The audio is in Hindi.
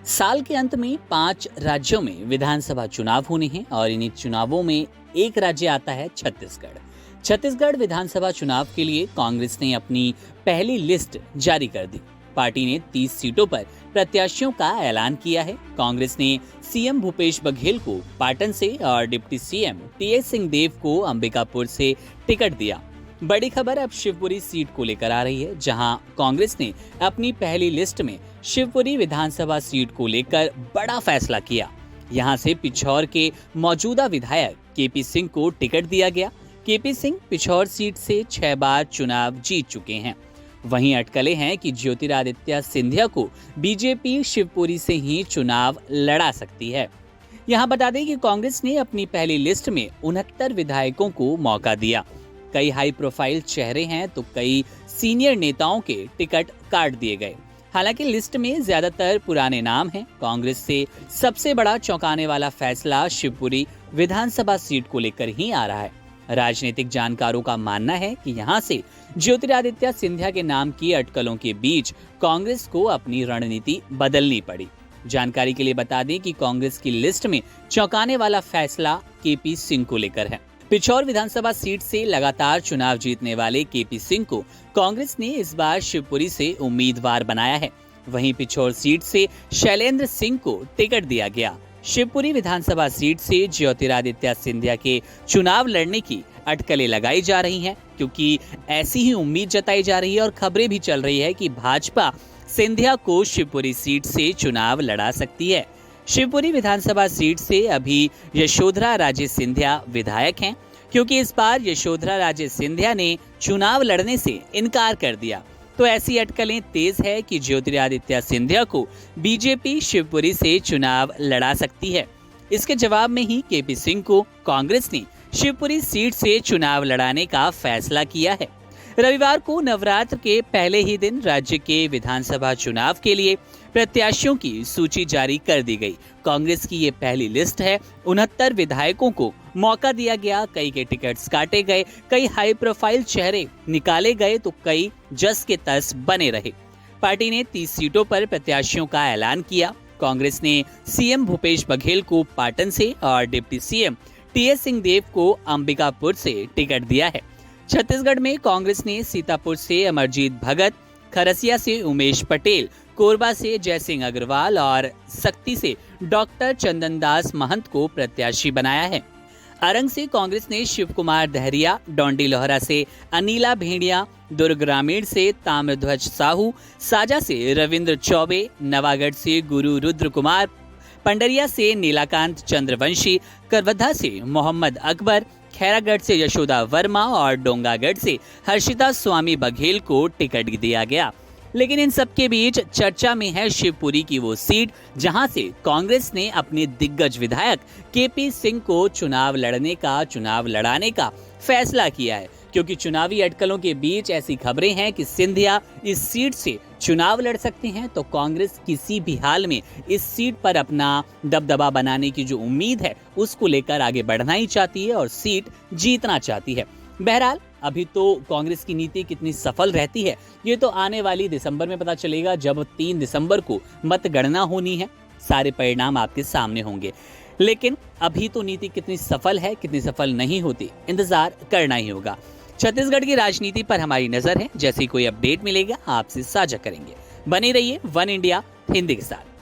साल के अंत में 5 राज्यों में विधानसभा चुनाव होने हैं और इन्हीं चुनावों में एक राज्य आता है छत्तीसगढ़। छत्तीसगढ़ विधानसभा चुनाव के लिए कांग्रेस ने अपनी पहली लिस्ट जारी कर दी। पार्टी ने 30 सीटों पर प्रत्याशियों का ऐलान किया है। कांग्रेस ने सीएम भूपेश बघेल को पाटन से और डिप्टी सीएम टीएस सिंहदेव को अंबिकापुर से टिकट दिया। बड़ी खबर अब शिवपुरी सीट को लेकर आ रही है, जहां कांग्रेस ने अपनी पहली लिस्ट में शिवपुरी विधानसभा सीट को लेकर बड़ा फैसला किया। यहां से पिछौर के मौजूदा विधायक केपी सिंह को टिकट दिया गया। केपी सिंह पिछौर सीट से 6 बार चुनाव जीत चुके हैं। वहीं अटकलें हैं कि ज्योतिरादित्य सिंधिया को बीजेपी शिवपुरी से ही चुनाव लड़ा सकती है। यहां बता दें कि कांग्रेस ने अपनी पहली लिस्ट में 69 विधायकों को मौका दिया। कई हाई प्रोफाइल चेहरे हैं तो कई सीनियर नेताओं के टिकट काट दिए गए। हालांकि लिस्ट में ज्यादातर पुराने नाम हैं। कांग्रेस से सबसे बड़ा चौंकाने वाला फैसला शिवपुरी विधानसभा सीट को लेकर ही आ रहा है। राजनीतिक जानकारों का मानना है कि यहां से ज्योतिरादित्य सिंधिया के नाम की अटकलों के बीच कांग्रेस को अपनी रणनीति बदलनी पड़ी। जानकारी के लिए बता दें कि कांग्रेस की लिस्ट में चौंकाने वाला फैसला केपी सिंह को लेकर है। पिछौर विधानसभा सीट से लगातार चुनाव जीतने वाले केपी सिंह को कांग्रेस ने इस बार शिवपुरी से उम्मीदवार बनाया है। वहीं पिछौर सीट से शैलेंद्र सिंह को टिकट दिया गया। शिवपुरी विधानसभा सीट से ज्योतिरादित्य सिंधिया के चुनाव लड़ने की अटकलें लगाई जा रही हैं, क्योंकि ऐसी ही उम्मीद जताई जा रही है और खबरें भी चल रही है कि भाजपा सिंधिया को शिवपुरी सीट से चुनाव लड़ा सकती है। शिवपुरी विधानसभा सीट से अभी यशोधरा राजे सिंधिया विधायक हैं, क्योंकि इस बार यशोधरा राजे सिंधिया ने चुनाव लड़ने से इनकार कर दिया। तो ऐसी अटकलें तेज है कि ज्योतिरादित्य सिंधिया को बीजेपी शिवपुरी से चुनाव लड़ा सकती है। इसके जवाब में ही केपी सिंह को कांग्रेस ने शिवपुरी सीट से चुनाव लड़ाने का फैसला किया है। रविवार को नवरात्र के पहले ही दिन राज्य के विधानसभा चुनाव के लिए प्रत्याशियों की सूची जारी कर दी गई। कांग्रेस की ये पहली लिस्ट है। 69 विधायकों को मौका दिया गया। कई के टिकट्स काटे गए, कई हाई प्रोफाइल चेहरे निकाले गए तो कई जस के तस बने रहे। पार्टी ने 30 सीटों पर प्रत्याशियों का ऐलान किया। कांग्रेस ने सीएम भूपेश बघेल को पाटन से और डिप्टी सीएम टीएस सिंहदेव को अंबिकापुर से टिकट दिया है। छत्तीसगढ़ में कांग्रेस ने सीतापुर से अमरजीत भगत, खरसिया से उमेश पटेल, कोरबा से जयसिंह अग्रवाल और सक्ती से डॉक्टर चंदनदास महंत को प्रत्याशी बनाया है। अरंग से कांग्रेस ने शिव कुमार दहरिया, डोंडी लोहरा से अनिला भेड़िया, दुर्ग ग्रामीण से ताम्रध्वज साहू, साजा से रविंद्र चौबे, नवागढ़ से गुरु रुद्र कुमार, पंडरिया से नीलाकांत चंद्रवंशी, करवद्धा से मोहम्मद अकबर, खैरागढ़ से यशोदा वर्मा और डोंगागढ़ से हर्षिता स्वामी बघेल को टिकट दिया गया। लेकिन इन सबके बीच चर्चा में है शिवपुरी की वो सीट जहां से कांग्रेस ने अपने दिग्गज विधायक केपी सिंह को चुनाव लड़ाने का फैसला किया है, क्योंकि चुनावी अटकलों के बीच ऐसी खबरें हैं कि सिंधिया इस सीट से चुनाव लड़ सकते हैं। तो कांग्रेस किसी भी हाल में इस सीट पर अपना दबदबा बनाने की जो उम्मीद है उसको लेकर आगे बढ़ना ही चाहती है और सीट जीतना चाहती है। बहरहाल अभी तो कांग्रेस की नीति कितनी सफल रहती है ये तो आने वाली दिसंबर में पता चलेगा, जब 3 दिसंबर को मतगणना होनी है। सारे परिणाम आपके सामने होंगे। लेकिन अभी तो नीति कितनी सफल है, कितनी सफल नहीं होती, इंतजार करना ही होगा। छत्तीसगढ़ की राजनीति पर हमारी नजर है। जैसे कोई अपडेट मिलेगा आपसे साझा करेंगे। बने रहिए वन इंडिया हिंदी के साथ।